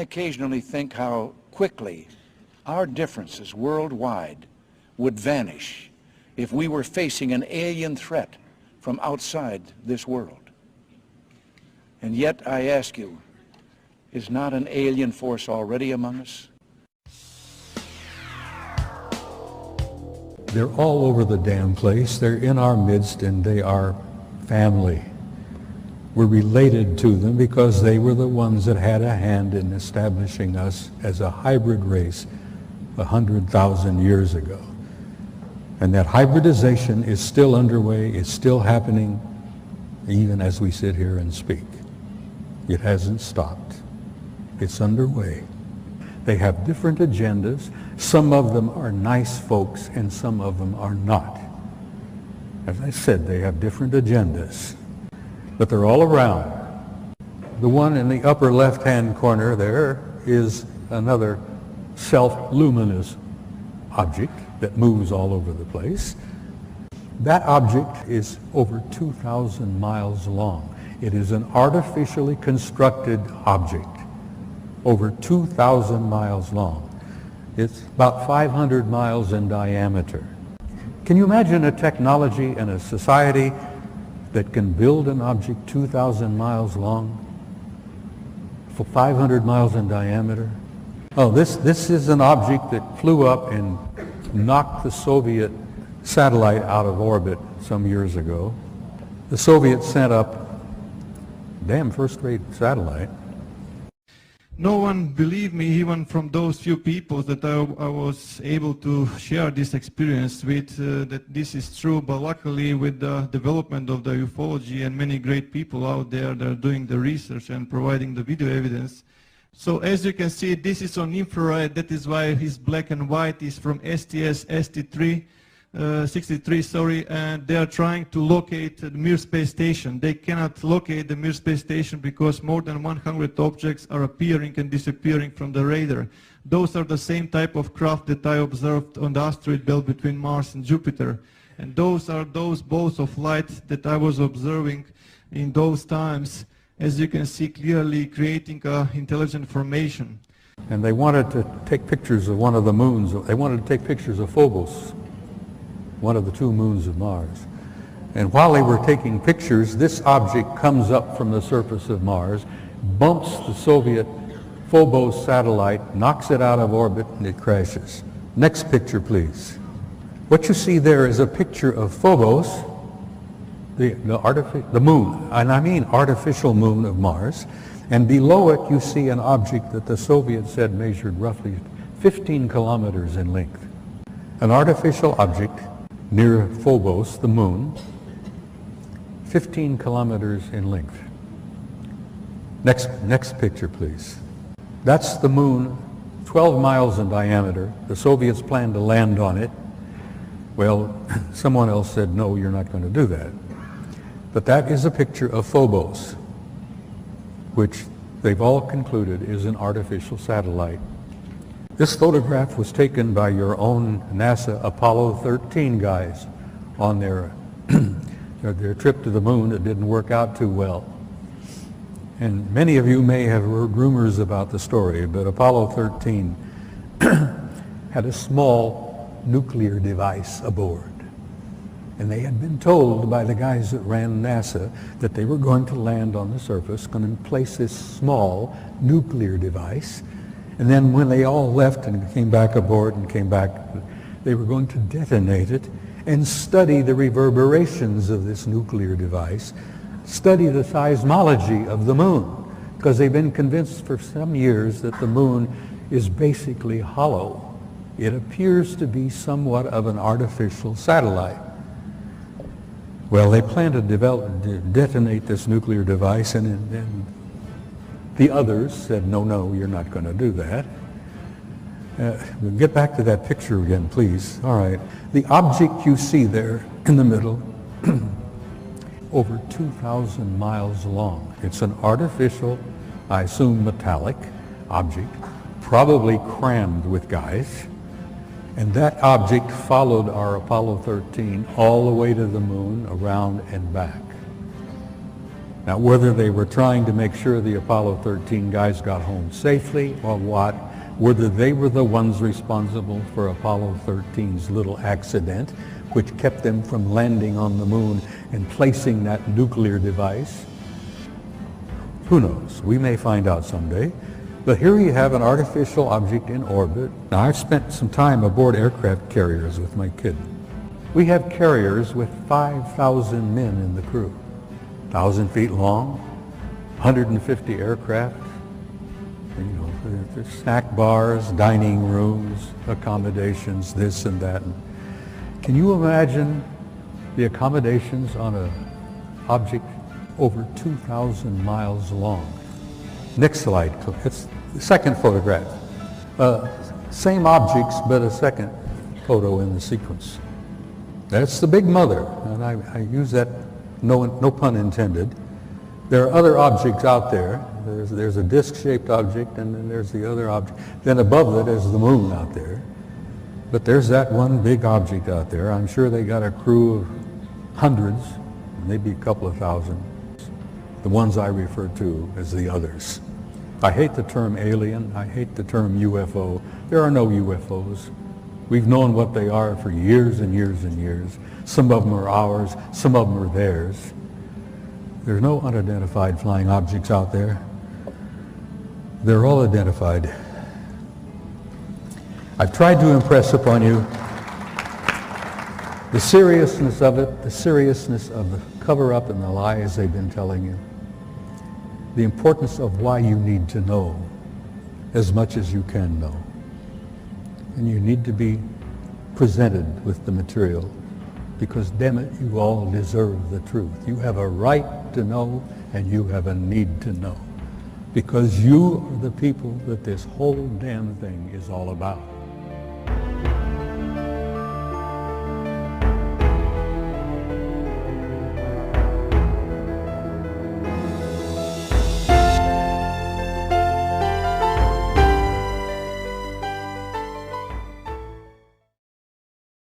occasionally think how quickly our differences worldwide would vanish if we were facing an alien threat from outside this world. And yet I ask you, is not an alien force already among us? They're all over the damn place. They're in our midst, and they are family. We're related to them because they were the ones that had a hand in establishing us as a hybrid race 100,000 years ago. And that hybridization is still underway, it's still happening, even as we sit here and speak. It hasn't stopped. It's underway. They have different agendas. Some of them are nice folks and some of them are not. As I said, they have different agendas, but they're all around. The one in the upper left-hand corner there is another self-luminous object that moves all over the place. That object is over 2,000 miles long. It is an artificially constructed object, over 2,000 miles long. It's about 500 miles in diameter. Can you imagine a technology and a society that can build an object 2,000 miles long for 500 miles in diameter? Oh, this is an object that flew up and knocked the Soviet satellite out of orbit some years ago. The Soviets sent up a damn first-rate satellite. No one believed me, even from those few people that I was able to share this experience with, that this is true. But luckily, with the development of the ufology and many great people out there that are doing the research and providing the video evidence. So as you can see, this is on infrared. That is why it's black and white. Is from STS-63, and they are trying to locate the Mir space station. They cannot locate the Mir space station because more than 100 objects are appearing and disappearing from the radar. Those are the same type of craft that I observed on the asteroid belt between Mars and Jupiter. And those are those balls of light that I was observing in those times, as you can see clearly, creating intelligent formation. And they wanted to take pictures of one of the moons. They wanted to take pictures of Phobos, one of the two moons of Mars. And while they were taking pictures, this object comes up from the surface of Mars, bumps the Soviet Phobos satellite, knocks it out of orbit, and it crashes. Next picture, please. What you see there is a picture of Phobos, the moon, and I mean artificial moon of Mars, and below it you see an object that the Soviets said measured roughly 15 kilometers in length. An artificial object near Phobos, the moon, 15 kilometers in length. Next picture, please. That's the moon, 12 miles in diameter. The Soviets planned to land on it. Well, someone else said, no, you're not going to do that. But that is a picture of Phobos, which they've all concluded is an artificial satellite. This photograph was taken by your own NASA Apollo 13 guys on their trip to the moon. It didn't work out too well. And many of you may have heard rumors about the story, but Apollo 13 had a small nuclear device aboard. And they had been told by the guys that ran NASA that they were going to land on the surface, going to place this small nuclear device. And then when they all left and came back aboard and came back, they were going to detonate it and study the reverberations of this nuclear device, study the seismology of the moon, because they've been convinced for some years that the moon is basically hollow. It appears to be somewhat of an artificial satellite. Well, they plan to detonate this nuclear device, and the others said, no, you're not going to do that. We'll get back to that picture again, please. All right. The object you see there in the middle, over 2,000 miles long. It's an artificial, I assume metallic object, probably crammed with guys. And that object followed our Apollo 13 all the way to the moon, around and back. Now, whether they were trying to make sure the Apollo 13 guys got home safely or what, whether they were the ones responsible for Apollo 13's little accident, which kept them from landing on the moon and placing that nuclear device, who knows? We may find out someday. But here you have an artificial object in orbit. Now, I've spent some time aboard aircraft carriers with my kid. We have carriers with 5,000 men in the crew, 1,000 feet long, 150 aircraft, you know, there's snack bars, dining rooms, accommodations, this and that. Can you imagine the accommodations on an object over 2,000 miles long? Next slide. It's the second photograph. Same objects, but a second photo in the sequence. That's the big mother, and I use that, no pun intended. There are other objects out there. There's a disc-shaped object, and then there's the other object. Then above it is the moon out there. But there's that one big object out there. I'm sure they got a crew of hundreds, maybe a couple of thousand. The ones I refer to as the others. I hate the term alien. I hate the term UFO. There are no UFOs. We've known what they are for years and years and years. Some of them are ours. Some of them are theirs. There's no unidentified flying objects out there. They're all identified. I've tried to impress upon you the seriousness of it, the seriousness of the cover-up and the lies they've been telling you, the importance of why you need to know as much as you can know. And you need to be presented with the material because, damn it, you all deserve the truth. You have a right to know and you have a need to know because you are the people that this whole damn thing is all about.